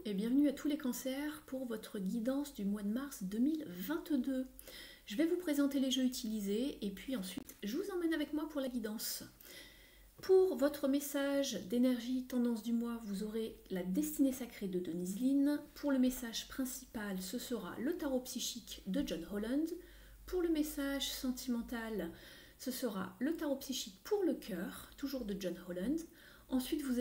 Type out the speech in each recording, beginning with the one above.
et bienvenue à tous les cancers pour votre guidance du mois de mars 2022. Je vais vous présenter les jeux utilisés et puis ensuite je vous emmène avec moi pour la guidance. Pour votre message d'énergie tendance du mois, vous aurez la destinée sacrée de Denise Linn. Pour le message principal, ce sera le tarot psychique de John Holland. Pour le message sentimental, ce sera le tarot psychique pour le cœur, toujours de John Holland. Ensuite, vous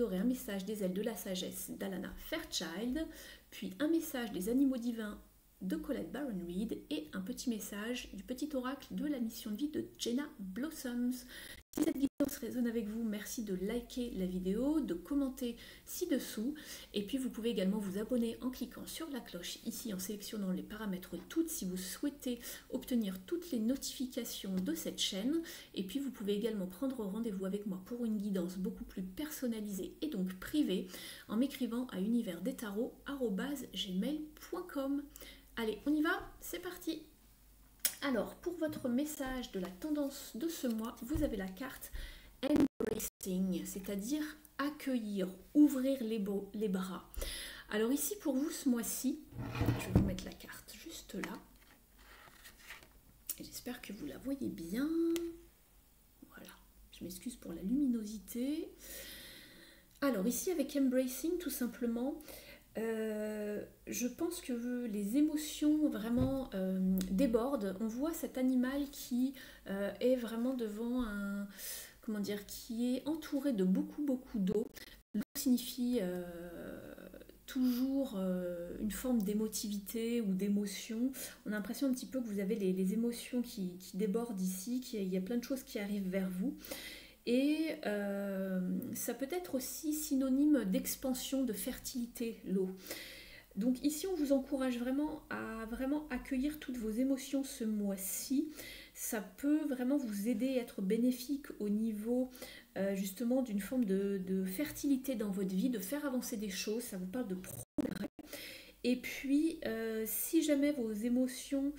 aurez un message des ailes de la sagesse d'Alana Fairchild, puis un message des animaux divins de Colette Baron Reid et un petit message du petit oracle de la mission de vie de Jenna Blossoms. Si cette guidance résonne avec vous, merci de liker la vidéo, de commenter ci-dessous et puis vous pouvez également vous abonner en cliquant sur la cloche ici en sélectionnant les paramètres toutes si vous souhaitez obtenir toutes les notifications de cette chaîne et puis vous pouvez également prendre rendez-vous avec moi pour une guidance beaucoup plus personnalisée et donc privée en m'écrivant à universdestarot@gmail.com. Allez, on y va, c'est parti. Alors, pour votre message de la tendance de ce mois, vous avez la carte Embracing, c'est-à-dire accueillir, ouvrir les bras. Alors ici, pour vous, ce mois-ci, je vais vous mettre la carte juste là. J'espère que vous la voyez bien. Voilà, je m'excuse pour la luminosité. Alors ici, avec Embracing, tout simplement, je pense que les émotions vraiment débordent. On voit cet animal qui est vraiment devant qui est entouré de beaucoup d'eau. L'eau signifie toujours une forme d'émotivité ou d'émotion. On a l'impression un petit peu que vous avez les émotions qui débordent ici, qu'il y a plein de choses qui arrivent vers vous. Et ça peut être aussi synonyme d'expansion, de fertilité, l'eau. Donc ici, on vous encourage vraiment à accueillir toutes vos émotions ce mois-ci. Ça peut vraiment vous aider à être bénéfique au niveau justement d'une forme de fertilité dans votre vie, de faire avancer des choses. Ça vous parle de progrès. Et puis, si jamais vos émotions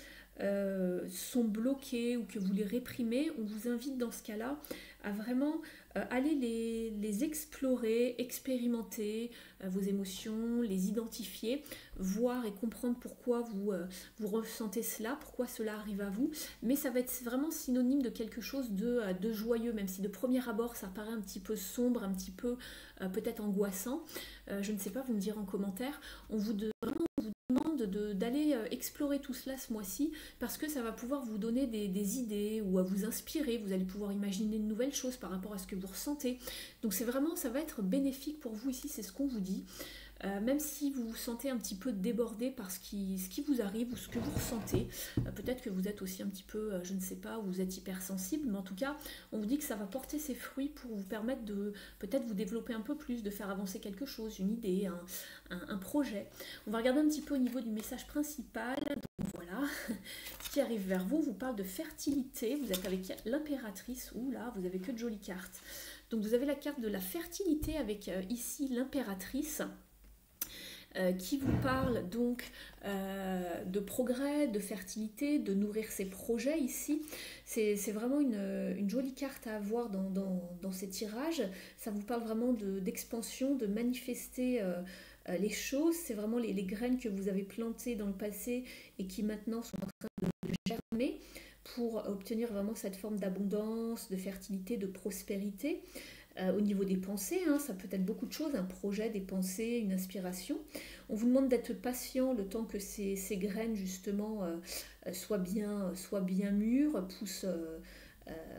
sont bloquées ou que vous les réprimez, on vous invite dans ce cas-là à vraiment aller les explorer, expérimenter vos émotions, les identifier, voir et comprendre pourquoi vous ressentez cela, pourquoi cela arrive à vous. Mais ça va être vraiment synonyme de quelque chose de joyeux, même si de premier abord ça paraît un petit peu sombre, un petit peu peut-être angoissant. Je ne sais pas, vous me direz en commentaire. On vous demande d'aller explorer tout cela ce mois-ci parce que ça va pouvoir vous donner des idées ou à vous inspirer. Vous allez pouvoir imaginer de nouvelles choses par rapport à ce que vous ressentez. Donc ça va être bénéfique pour vous ici, c'est ce qu'on vous dit. Même si vous vous sentez un petit peu débordé par ce qui vous arrive ou ce que vous ressentez, peut-être que vous êtes aussi un petit peu, je ne sais pas, vous êtes hypersensible, mais en tout cas, on vous dit que ça va porter ses fruits pour vous permettre de peut-être vous développer un peu plus, de faire avancer quelque chose, une idée, un projet. On va regarder un petit peu au niveau du message principal. Donc voilà, ce qui arrive vers vous vous parle de fertilité. Vous êtes avec l'impératrice. Ouh là, vous avez que de jolies cartes. Donc vous avez la carte de la fertilité avec ici l'impératrice. Qui vous parle donc de progrès, de fertilité, de nourrir ses projets ici. C'est vraiment une jolie carte à avoir dans ces tirages. Ça vous parle vraiment d'expansion, de manifester les choses. C'est vraiment les graines que vous avez plantées dans le passé et qui maintenant sont en train de germer pour obtenir vraiment cette forme d'abondance, de fertilité, de prospérité. Au niveau des pensées, ça peut être beaucoup de choses, un projet, des pensées, une inspiration. On vous demande d'être patient le temps que ces graines justement soient bien mûres, poussent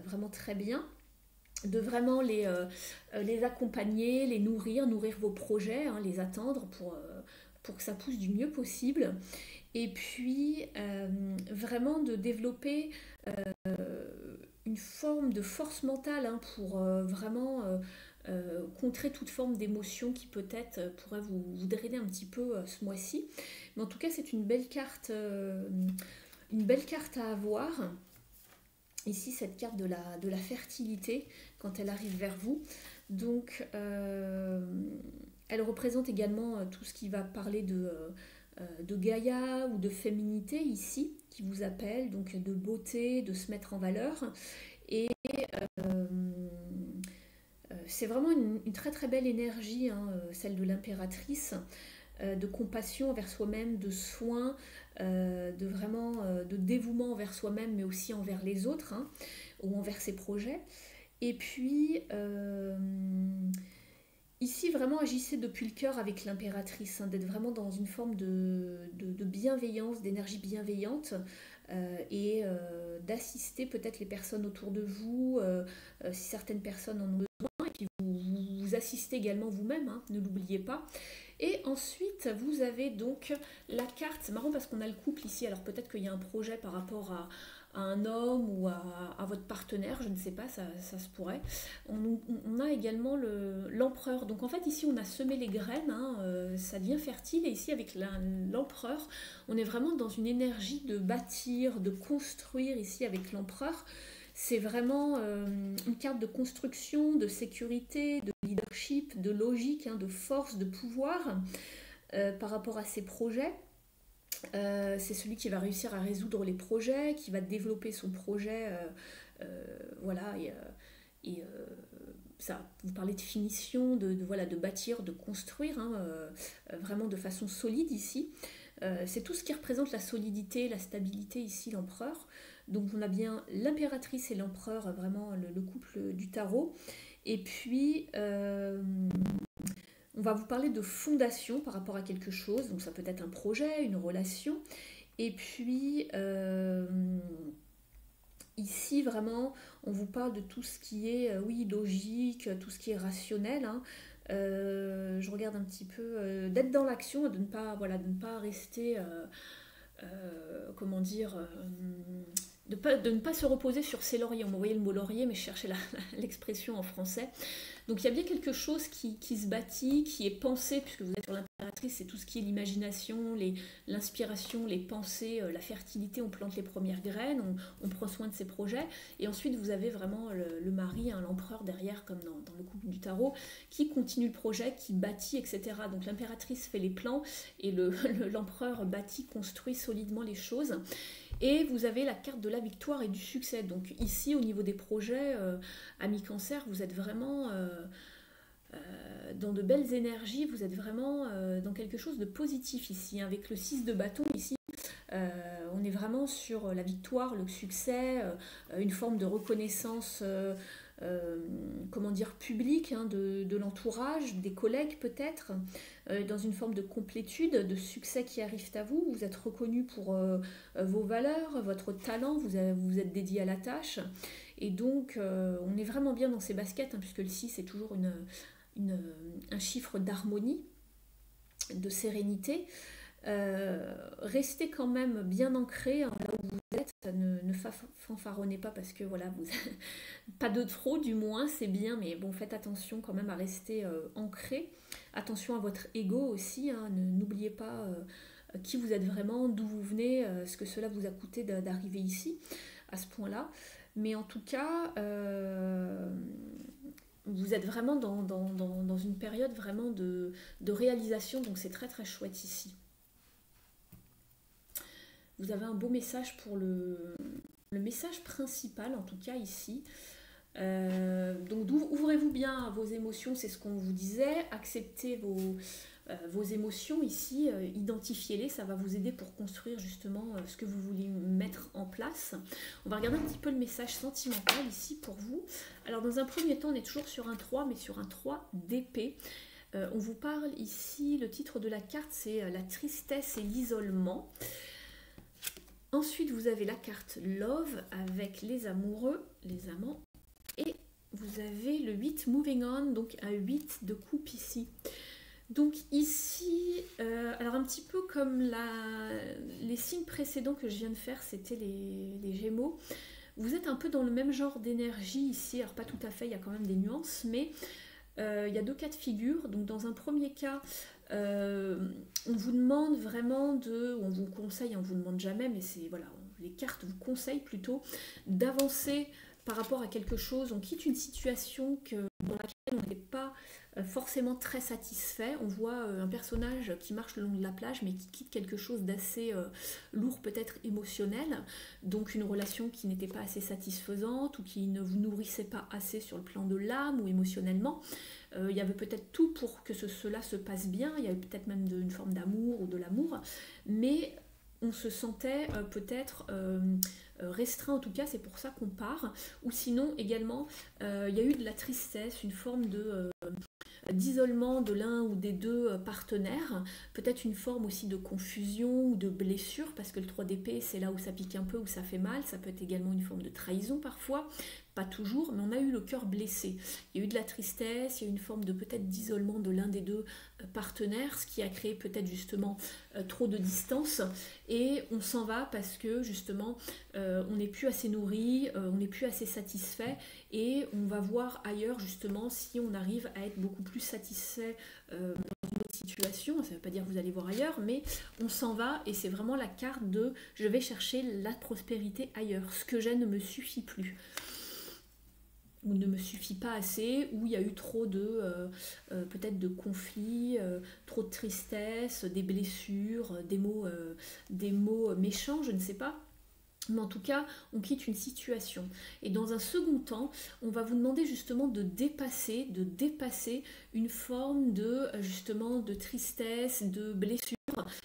vraiment très bien, de vraiment les accompagner, les nourrir vos projets, les attendre pour que ça pousse du mieux possible. Et puis vraiment de développer une forme de force mentale pour vraiment contrer toute forme d'émotion qui peut-être pourrait vous drainer un petit peu ce mois-ci. Mais en tout cas, c'est une belle carte à avoir. Ici, cette carte de la fertilité, quand elle arrive vers vous. Donc, elle représente également tout ce qui va parler de Gaïa ou de féminité ici, qui vous appelle, donc de beauté, de se mettre en valeur. Et c'est vraiment une très très belle énergie, hein, celle de l'impératrice, de compassion envers soi-même, de soin, de vraiment de dévouement envers soi-même, mais aussi envers les autres, hein, ou envers ses projets. Et puis, ici, vraiment agissez depuis le cœur avec l'impératrice, hein, d'être vraiment dans une forme de bienveillance, d'énergie bienveillante, d'assister peut-être les personnes autour de vous, si certaines personnes en ont besoin, et puis vous assistez également vous-même, hein, ne l'oubliez pas. Et ensuite, vous avez donc la carte, c'est marrant parce qu'on a le couple ici, alors peut-être qu'il y a un projet par rapport à un homme ou à votre partenaire, je ne sais pas, ça se pourrait. On a également l'empereur, donc en fait ici on a semé les graines, hein, ça devient fertile, et ici avec l'empereur, on est vraiment dans une énergie de bâtir, de construire ici avec l'empereur. C'est vraiment une carte de construction, de sécurité, de leadership, de logique, hein, de force, de pouvoir par rapport à ses projets. C'est celui qui va réussir à résoudre les projets, qui va développer son projet, voilà, ça, vous parlez de finition, voilà, de bâtir, de construire, hein, vraiment de façon solide ici. C'est tout ce qui représente la solidité, la stabilité ici, l'empereur. Donc on a bien l'impératrice et l'empereur, vraiment le couple du tarot. Et puis, on va vous parler de fondation par rapport à quelque chose. Donc ça peut être un projet, une relation. Et puis, ici, vraiment, on vous parle de tout ce qui est, oui, logique, tout ce qui est rationnel, hein. Je regarde un petit peu, d'être dans l'action, de ne pas, voilà, de ne pas rester, comment dire, de ne pas se reposer sur ses lauriers. On m'envoyait le mot laurier, mais je cherchais l'expression en français. Donc il y a bien quelque chose qui se bâtit, qui est pensé, puisque vous êtes sur l'impératrice, c'est tout ce qui est l'imagination, l'inspiration, les pensées, la fertilité, on plante les premières graines, on prend soin de ses projets, et ensuite vous avez vraiment le mari, hein, l'empereur derrière, comme dans le couple du tarot, qui continue le projet, qui bâtit, etc. Donc l'impératrice fait les plans, et l'empereur bâtit, construit solidement les choses. Et vous avez la carte de la victoire et du succès. Donc ici, au niveau des projets, amis cancer, vous êtes vraiment dans de belles énergies, vous êtes vraiment dans quelque chose de positif ici. Avec le 6 de bâton ici, on est vraiment sur la victoire, le succès, une forme de reconnaissance, comment dire, publique, hein, de l'entourage, des collègues peut-être, dans une forme de complétude, de succès qui arrive à vous. Vous êtes reconnu pour vos valeurs, votre talent, vous êtes dédié à la tâche. Et donc, on est vraiment bien dans ces baskets, hein, puisque le 6 est toujours un chiffre d'harmonie, de sérénité. Restez quand même bien ancré, hein, là où vous êtes, ne fanfaronnez pas parce que voilà, pas de trop du moins, c'est bien, mais bon, faites attention quand même à rester ancré. Attention à votre ego aussi, hein, n'oubliez pas qui vous êtes vraiment, d'où vous venez, ce que cela vous a coûté d'arriver ici, à ce point-là. Mais en tout cas, vous êtes vraiment dans une période vraiment de réalisation, donc c'est très très chouette ici. Vous avez un beau message pour le message principal, en tout cas ici. Donc ouvrez-vous bien à vos émotions, c'est ce qu'on vous disait. Acceptez vos émotions ici, identifiez-les, ça va vous aider pour construire justement ce que vous voulez mettre en place. On va regarder un petit peu le message sentimental ici pour vous. Alors dans un premier temps, on est toujours sur un 3, mais sur un 3 d'épée. On vous parle ici, le titre de la carte, c'est la tristesse et l'isolement. Ensuite, vous avez la carte Love avec les amoureux, les amants. Et vous avez le 8 Moving On, donc un 8 de coupe ici. Donc ici, alors un petit peu comme les signes précédents que je viens de faire, c'était les Gémeaux. Vous êtes un peu dans le même genre d'énergie ici, alors pas tout à fait, il y a quand même des nuances, mais il y a deux cas de figure. Donc dans un premier cas, on vous demande vraiment on vous conseille, on ne vous demande jamais, mais c'est voilà, les cartes vous conseillent plutôt d'avancer par rapport à quelque chose. On quitte une situation dans laquelle on n'est pas forcément très satisfait. On voit un personnage qui marche le long de la plage mais qui quitte quelque chose d'assez lourd, peut-être émotionnel, donc une relation qui n'était pas assez satisfaisante ou qui ne vous nourrissait pas assez sur le plan de l'âme ou émotionnellement. Il y avait peut-être tout pour que cela se passe bien, il y avait peut-être même une forme d'amour ou de l'amour, mais on se sentait peut-être restreint, en tout cas c'est pour ça qu'on part, ou sinon également il y a eu de la tristesse, une forme d'isolement de l'un ou des deux partenaires, peut-être une forme aussi de confusion ou de blessure, parce que le 3 d'épée c'est là où ça pique un peu, où ça fait mal, ça peut être également une forme de trahison parfois, pas toujours, mais on a eu le cœur blessé. Il y a eu de la tristesse, il y a eu une forme de peut-être d'isolement de l'un des deux partenaires, ce qui a créé peut-être justement trop de distance, et on s'en va parce que justement on n'est plus assez nourri, on n'est plus assez satisfait, et on va voir ailleurs justement si on arrive à être beaucoup plus satisfait dans une autre situation. Ça ne veut pas dire que vous allez voir ailleurs, mais on s'en va, et c'est vraiment la carte de je vais chercher la prospérité ailleurs, ce que j'ai ne me suffit plus ou ne me suffit pas assez, où il y a eu trop de peut-être de conflits, trop de tristesse, des blessures, des mots méchants, je ne sais pas. Mais en tout cas, on quitte une situation. Et dans un second temps, on va vous demander justement de dépasser une forme de justement de tristesse, de blessure.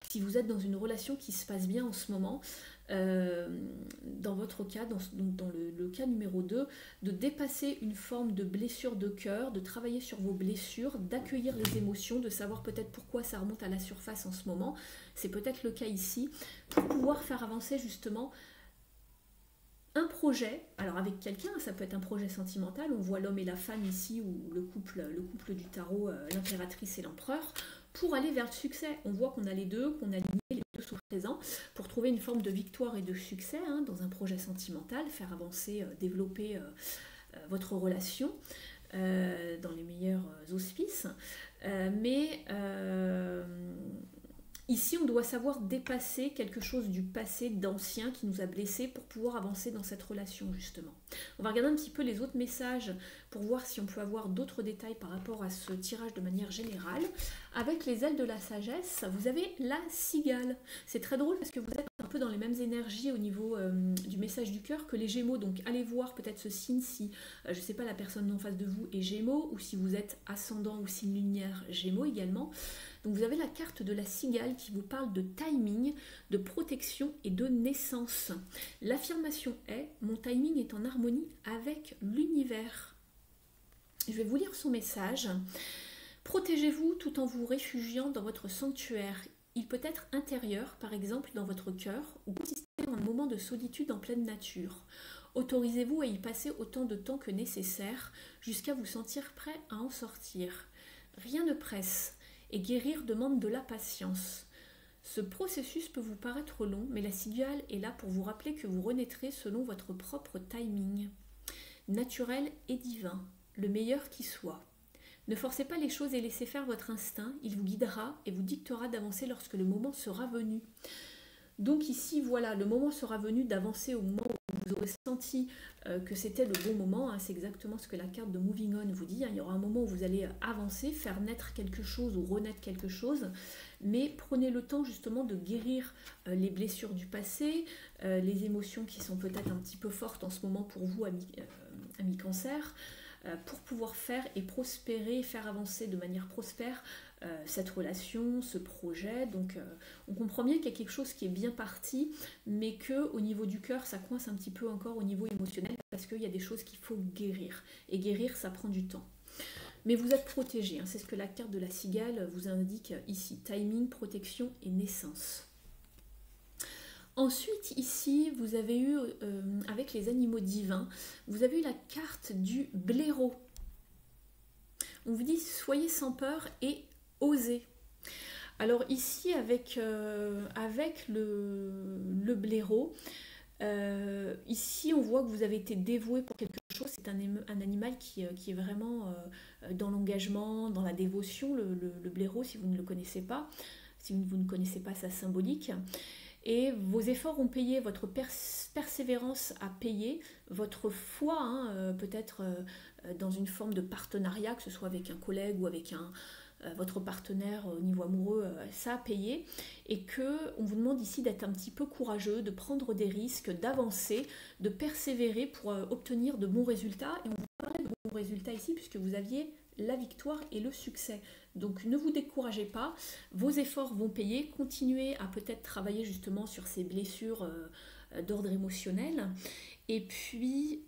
Si vous êtes dans une relation qui se passe bien en ce moment, dans votre cas, dans le cas numéro 2, de dépasser une forme de blessure de cœur, de travailler sur vos blessures, d'accueillir les émotions, de savoir peut-être pourquoi ça remonte à la surface en ce moment. C'est peut-être le cas ici, pour pouvoir faire avancer justement un projet, alors avec quelqu'un, ça peut être un projet sentimental, on voit l'homme et la femme ici, ou le couple du tarot, l'impératrice et l'empereur, pour aller vers le succès. On voit qu'on a les deux, qu'on a aligné, les deux sont présents, pour trouver une forme de victoire et de succès dans un projet sentimental, faire avancer, développer votre relation dans les meilleurs auspices. Mais ici, on doit savoir dépasser quelque chose du passé, d'ancien, qui nous a blessés pour pouvoir avancer dans cette relation, justement. On va regarder un petit peu les autres messages pour voir si on peut avoir d'autres détails par rapport à ce tirage de manière générale. Avec les ailes de la sagesse, vous avez la cigale. C'est très drôle parce que vous êtes un peu dans les mêmes énergies au niveau du message du cœur que les Gémeaux. Donc allez voir peut-être ce signe si, je ne sais pas, la personne en face de vous est Gémeaux, ou si vous êtes ascendant ou signe lunaire Gémeaux également. Donc vous avez la carte de la cigale qui vous parle de timing, de protection et de naissance. L'affirmation est « Mon timing est en harmonie avec l'univers ». Je vais vous lire son message. Protégez-vous tout en vous réfugiant dans votre sanctuaire. Il peut être intérieur, par exemple dans votre cœur, ou consister en un moment de solitude en pleine nature. Autorisez-vous à y passer autant de temps que nécessaire, jusqu'à vous sentir prêt à en sortir. Rien ne presse. Et guérir demande de la patience. Ce processus peut vous paraître long, mais la cigale est là pour vous rappeler que vous renaîtrez selon votre propre timing. Naturel et divin, le meilleur qui soit. Ne forcez pas les choses et laissez faire votre instinct, il vous guidera et vous dictera d'avancer lorsque le moment sera venu. Donc ici, voilà, le moment sera venu d'avancer au moment où vous aurez senti que c'était le bon moment. C'est exactement ce que la carte de Moving On vous dit. Il y aura un moment où vous allez avancer, faire naître quelque chose ou renaître quelque chose. Mais prenez le temps justement de guérir les blessures du passé, les émotions qui sont peut-être un petit peu fortes en ce moment pour vous, amis Cancer, pour pouvoir faire et prospérer, faire avancer de manière prospère cette relation, ce projet. Donc on comprend bien qu'il y a quelque chose qui est bien parti, mais qu'au niveau du cœur, ça coince un petit peu encore au niveau émotionnel, parce qu'il y a des choses qu'il faut guérir. Et guérir, ça prend du temps. Mais vous êtes protégé, c'est ce que la carte de la cigale vous indique ici. Timing, protection et naissance. Ensuite, ici, vous avez eu, avec les animaux divins, vous avez eu la carte du blaireau. On vous dit, soyez sans peur et osez. Alors ici, avec le blaireau, ici, on voit que vous avez été dévoué pour quelque chose. C'est un animal qui est vraiment dans l'engagement, dans la dévotion, le blaireau, si vous ne le connaissez pas, si vous ne connaissez pas sa symbolique. Et vos efforts ont payé, votre persévérance a payé, votre foi, hein, peut-être dans une forme de partenariat, que ce soit avec un collègue ou avec votre partenaire au niveau amoureux, ça a payé, et que on vous demande ici d'être un petit peu courageux, de prendre des risques, d'avancer, de persévérer pour obtenir de bons résultats. Et on vous parlait de bons résultats ici puisque vous aviez la victoire et le succès. Donc ne vous découragez pas, vos efforts vont payer, continuez à peut-être travailler justement sur ces blessures d'ordre émotionnel, et puis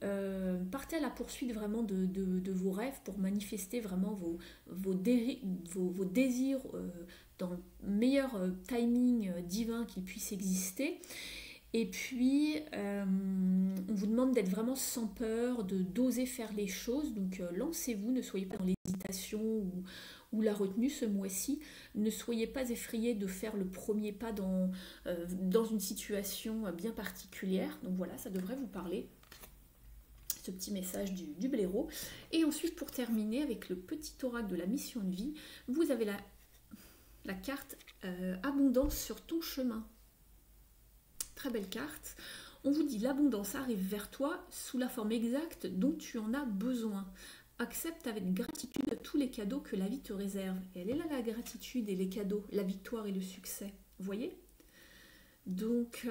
partez à la poursuite vraiment de vos rêves pour manifester vraiment vos désirs dans le meilleur timing divin qu'il puisse exister. Et puis, on vous demande d'être vraiment sans peur, d'oser faire les choses. Donc, lancez-vous, ne soyez pas dans l'hésitation ou la retenue ce mois-ci. Ne soyez pas effrayés de faire le premier pas dans une situation bien particulière. Donc voilà, ça devrait vous parler, ce petit message du blaireau. Et ensuite, pour terminer avec le petit oracle de la mission de vie, vous avez la carte abondance sur ton chemin. Très belle carte. On vous dit l'abondance arrive vers toi sous la forme exacte dont tu en as besoin. Accepte avec gratitude tous les cadeaux que la vie te réserve. Et elle est là, la gratitude et les cadeaux, la victoire et le succès. Vous voyez ? Donc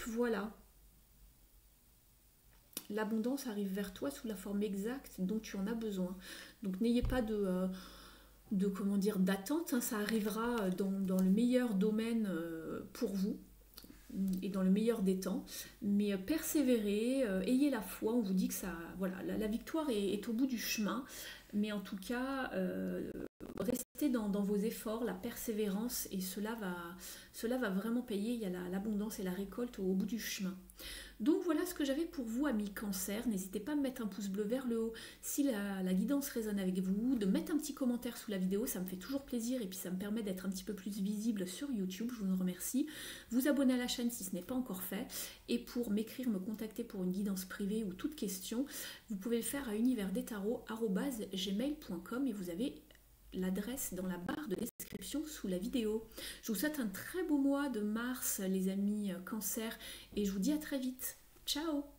voilà. L'abondance arrive vers toi sous la forme exacte dont tu en as besoin. Donc n'ayez pas d'attente, hein, ça arrivera dans le meilleur domaine pour vous et dans le meilleur des temps, mais persévérez, ayez la foi, on vous dit que ça, voilà, la victoire est au bout du chemin, mais en tout cas, restez dans vos efforts, la persévérance, et cela va vraiment payer, il y a l'abondance et la récolte au bout du chemin. Donc voilà ce que j'avais pour vous, amis Cancer. N'hésitez pas à me mettre un pouce bleu vers le haut si la guidance résonne avec vous, de mettre un petit commentaire sous la vidéo, ça me fait toujours plaisir et puis ça me permet d'être un petit peu plus visible sur YouTube, je vous en remercie. Vous abonner à la chaîne si ce n'est pas encore fait, et pour m'écrire, me contacter pour une guidance privée ou toute question, vous pouvez le faire à universdestarot@gmail.com et vous avez l'adresse dans la barre de description sous la vidéo. Je vous souhaite un très beau mois de mars, les amis Cancer, et je vous dis à très vite. Ciao!